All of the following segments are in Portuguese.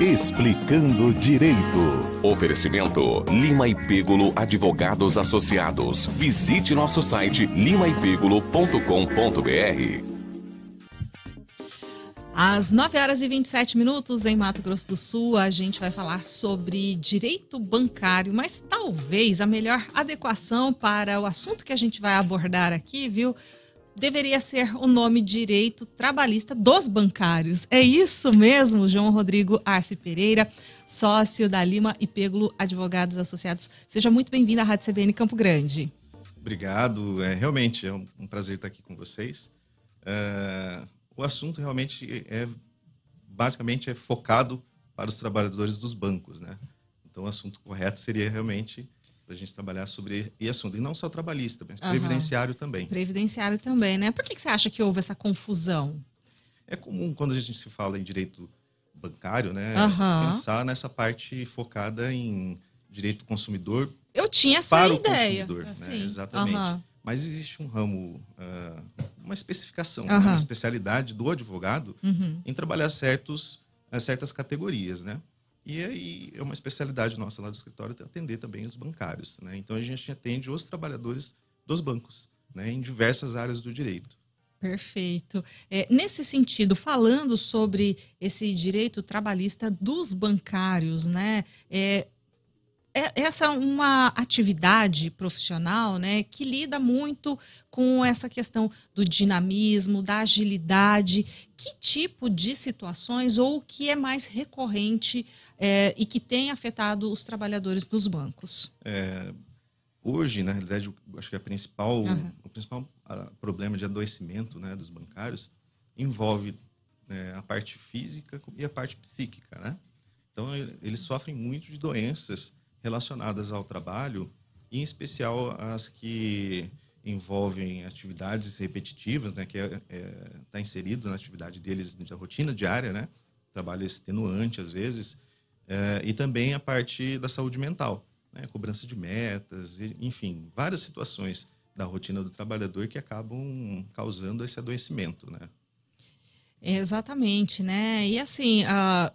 Explicando Direito. Oferecimento Lima e Pêgulo Advogados Associados. Visite nosso site limaepêgulo.com.br. Às 9h27 em Mato Grosso do Sul, a gente vai falar sobre direito bancário, mas talvez a melhor adequação para o assunto que a gente vai abordar aqui, viu? Deveria ser o nome direito trabalhista dos bancários. É isso mesmo, João Rodrigo Arce Pereira, sócio da Lima e Pêgulo Advogados Associados. Seja muito bem-vindo à Rádio CBN Campo Grande. Obrigado, realmente é um prazer estar aqui com vocês. O assunto realmente basicamente é focado para os trabalhadores dos bancos, né? Então o assunto correto seria realmente para a gente trabalhar sobre esse assunto. E não só trabalhista, mas previdenciário também. Previdenciário também, né? Por que você acha que houve essa confusão? É comum, quando a gente se fala em direito bancário, né? Pensar nessa parte focada em direito do consumidor. Eu tinha essa para ideia. O consumidor, né? Exatamente. Mas existe um ramo, uma especificação, uma especialidade do advogado em trabalhar certas categorias, né? E aí é uma especialidade nossa lá do escritório atender também os bancários, né? Então a gente atende os trabalhadores dos bancos, né? Em diversas áreas do direito. Perfeito. Nesse sentido, falando sobre esse direito trabalhista dos bancários, né? Essa é uma atividade profissional, né, que lida muito com essa questão do dinamismo, da agilidade. Que tipo de situações ou o que é mais recorrente e que tem afetado os trabalhadores dos bancos? Hoje, na realidade, acho que o principal problema de adoecimento, né, dos bancários envolve a parte física e a parte psíquica, né? Então, eles sofrem muito de doenças relacionadas ao trabalho, em especial as que envolvem atividades repetitivas, né, que está inserido na atividade deles, na rotina diária, né, trabalho extenuante às vezes, e também a parte da saúde mental, né, cobrança de metas, enfim, várias situações da rotina do trabalhador que acabam causando esse adoecimento, né? Exatamente, né? E assim, a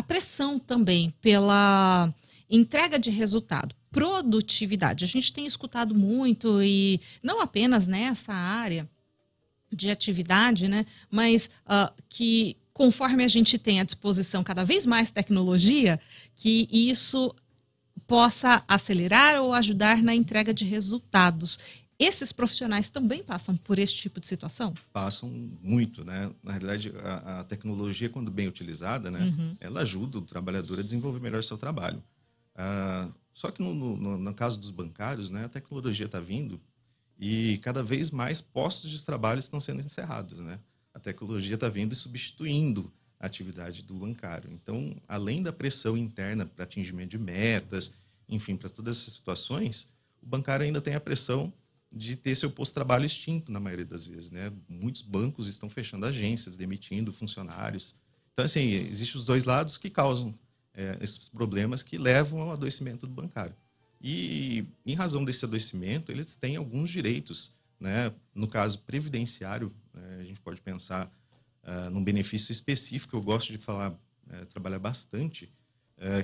pressão também pela entrega de resultado, produtividade. A gente tem escutado muito, e não apenas nessa área de atividade, né? Mas que conforme a gente tem à disposição cada vez mais tecnologia, que isso possa acelerar ou ajudar na entrega de resultados. Esses profissionais também passam por esse tipo de situação? Passam muito, né? Na realidade, a tecnologia, quando bem utilizada, né, ela ajuda o trabalhador a desenvolver melhor o seu trabalho. Só que no caso dos bancários, né, a tecnologia está vindo e cada vez mais postos de trabalho estão sendo encerrados, né? A tecnologia está vindo e substituindo a atividade do bancário. Então, além da pressão interna para atingimento de metas, enfim, para todas essas situações, o bancário ainda tem a pressão de ter seu posto de trabalho extinto na maioria das vezes, né? Muitos bancos estão fechando agências, demitindo funcionários. Então, assim, existem os dois lados que causam esses problemas que levam ao adoecimento do bancário. E, em razão desse adoecimento, eles têm alguns direitos, né? No caso previdenciário, a gente pode pensar num benefício específico, eu gosto de falar, trabalhar bastante,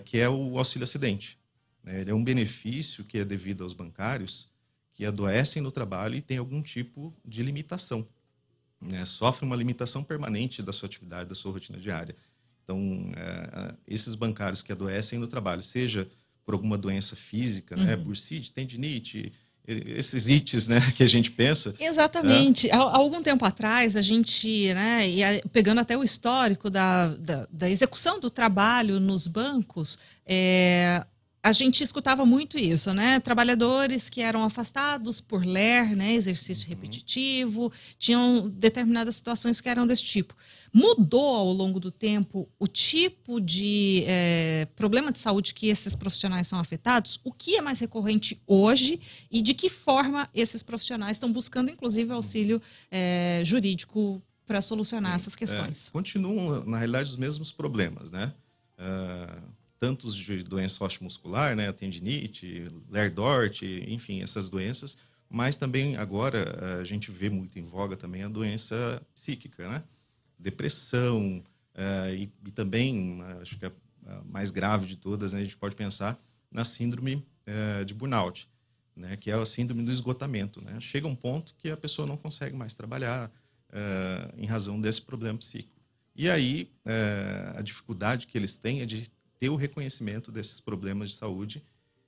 que é o auxílio acidente. Ele é um benefício que é devido aos bancários que adoecem no trabalho e têm algum tipo de limitação, né? Sofrem uma limitação permanente da sua atividade, da sua rotina diária. Então, esses bancários que adoecem no trabalho, seja por alguma doença física, né, bursite, tendinite, esses ites, né, que a gente pensa. Exatamente. Há algum tempo atrás, a gente, né, pegando até o histórico da execução do trabalho nos bancos, a gente escutava muito isso, né? Trabalhadores que eram afastados por LER, né? Exercício repetitivo, tinham determinadas situações que eram desse tipo. Mudou ao longo do tempo o tipo de problema de saúde que esses profissionais são afetados? O que é mais recorrente hoje e de que forma esses profissionais estão buscando, inclusive, auxílio jurídico para solucionar essas questões? Continuam, na realidade, os mesmos problemas, né? Tantos de doença osteomuscular, né, a tendinite, Ler-Dort, enfim, essas doenças, mas também agora a gente vê muito em voga também a doença psíquica, né? Depressão, E também, acho que a mais grave de todas, né, a gente pode pensar na síndrome de burnout, né, que é a síndrome do esgotamento, né? Chega um ponto que a pessoa não consegue mais trabalhar em razão desse problema psíquico. E aí, a dificuldade que eles têm é de ter o reconhecimento desses problemas de saúde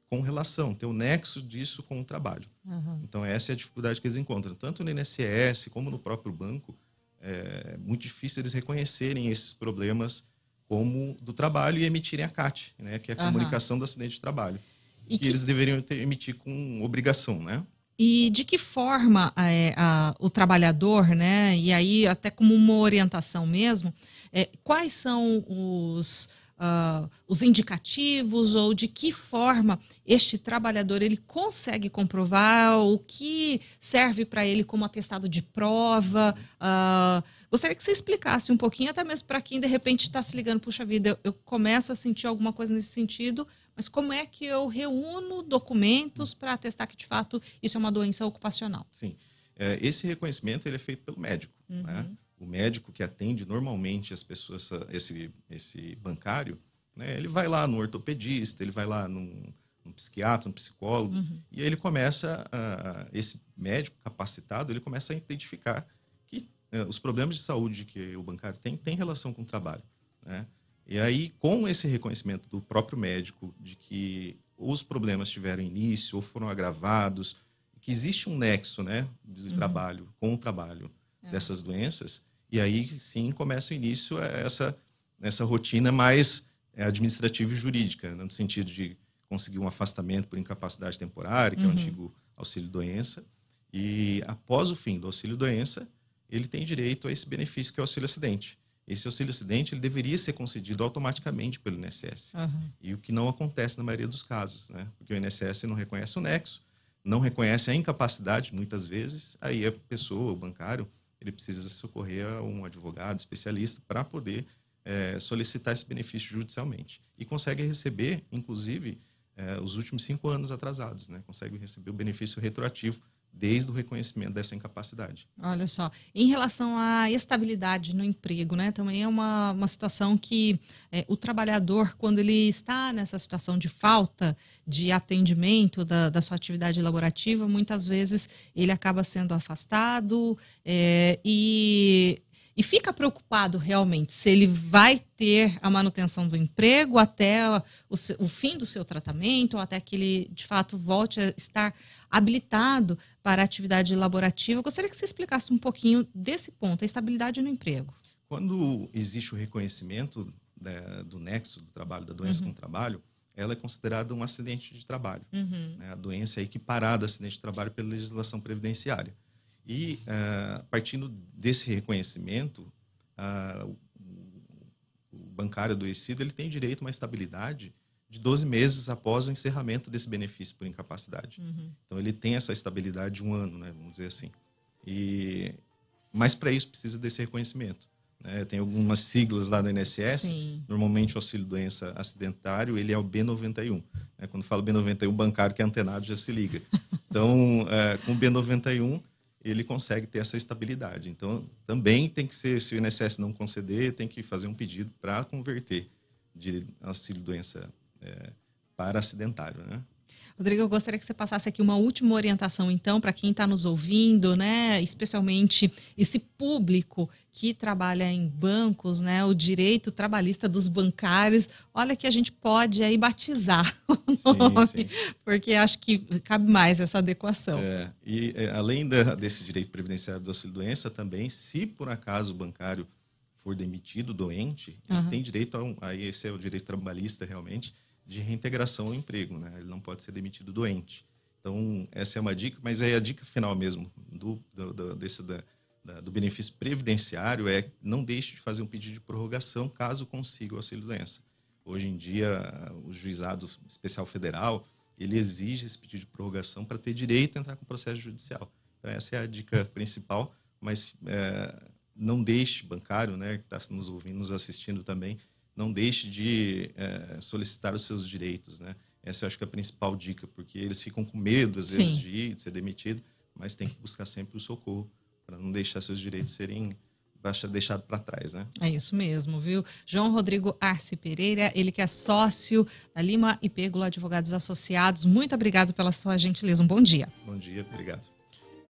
com relação, ter o nexo disso com o trabalho. Uhum. Então, essa é a dificuldade que eles encontram. Tanto no INSS como no próprio banco, é muito difícil eles reconhecerem esses problemas como do trabalho e emitirem a CAT, né, que é a comunicação do acidente de trabalho. E que eles deveriam emitir com obrigação, né? E de que forma o trabalhador, né, e aí até como uma orientação mesmo, quais são os indicativos ou de que forma este trabalhador ele consegue comprovar o que serve para ele como atestado de prova? Gostaria que você explicasse um pouquinho, até mesmo para quem de repente está se ligando, puxa vida, eu começo a sentir alguma coisa nesse sentido, mas como é que eu reúno documentos para atestar que, de fato, isso é uma doença ocupacional? Sim. Esse reconhecimento ele é feito pelo médico. Né? O médico que atende normalmente as pessoas, esse bancário, né, ele vai lá no ortopedista, ele vai lá num psiquiatra, num psicólogo, e aí ele começa, esse médico capacitado, ele começa a identificar que os problemas de saúde que o bancário tem relação com o trabalho, né? E aí, com esse reconhecimento do próprio médico de que os problemas tiveram início ou foram agravados, que existe um nexo, né, do trabalho com o trabalho dessas doenças, e aí sim começa o início essa rotina mais administrativa e jurídica, né, no sentido de conseguir um afastamento por incapacidade temporária, que é o antigo auxílio-doença, e após o fim do auxílio-doença, ele tem direito a esse benefício que é o auxílio-acidente. Esse auxílio-acidente ele deveria ser concedido automaticamente pelo INSS. E o que não acontece na maioria dos casos, né? Porque o INSS não reconhece o nexo, não reconhece a incapacidade, muitas vezes, aí a pessoa, o bancário, ele precisa socorrer a um advogado especialista para poder solicitar esse benefício judicialmente. E consegue receber, inclusive, os últimos 5 anos atrasados, né? Consegue receber o benefício retroativo desde o reconhecimento dessa incapacidade. Olha só, em relação à estabilidade no emprego, né, também é uma situação que o trabalhador, quando ele está nessa situação de falta de atendimento da sua atividade laborativa, muitas vezes ele acaba sendo afastado e fica preocupado realmente se ele vai ter a manutenção do emprego até o fim do seu tratamento, ou até que ele, de fato, volte a estar habilitado para a atividade laborativa. Eu gostaria que você explicasse um pouquinho desse ponto, a estabilidade no emprego. Quando existe o reconhecimento do nexo do trabalho, da doença com o trabalho, ela é considerada um acidente de trabalho. Né? A doença é equiparada a acidente de trabalho pela legislação previdenciária. E, partindo desse reconhecimento, o bancário adoecido ele tem direito a uma estabilidade de 12 meses após o encerramento desse benefício por incapacidade. Então, ele tem essa estabilidade de 1 ano, né, vamos dizer assim. Mas, para isso, precisa desse reconhecimento. Né? Tem algumas siglas lá do INSS. Sim. Normalmente, o auxílio-doença acidentário, ele é o B91. Né? Quando falo B91, o bancário que é antenado já se liga. Então, com o B91, ele consegue ter essa estabilidade. Então, também tem que ser, se o INSS não conceder, tem que fazer um pedido para converter de auxílio-doença para acidentário, né? Rodrigo, eu gostaria que você passasse aqui uma última orientação, então, para quem está nos ouvindo, né? Especialmente esse público que trabalha em bancos, né? O direito trabalhista dos bancários. Olha que a gente pode aí batizar o nome, sim. Porque acho que cabe mais essa adequação. Além desse direito previdenciário do auxílio-doença, também, se por acaso o bancário for demitido, doente, ele tem direito aí esse é o direito trabalhista realmente, de reintegração ao emprego, né? Ele não pode ser demitido doente. Então, essa é uma dica, mas é a dica final mesmo do benefício previdenciário é não deixe de fazer um pedido de prorrogação caso consiga o auxílio-doença. Hoje em dia, o Juizado Especial Federal, ele exige esse pedido de prorrogação para ter direito a entrar com o processo judicial. Então, essa é a dica principal, mas não deixe, bancário, né, que está nos ouvindo, nos assistindo também, não deixe de solicitar os seus direitos, né? Essa eu acho que é a principal dica, porque eles ficam com medo, às vezes, de ser demitido, mas tem que buscar sempre o socorro para não deixar seus direitos serem vai ser deixado para trás, né? É isso mesmo, viu? João Rodrigo Arce Pereira, ele que é sócio da Lima e Pêgulo Advogados Associados. Muito obrigado pela sua gentileza. Um bom dia. Bom dia, obrigado.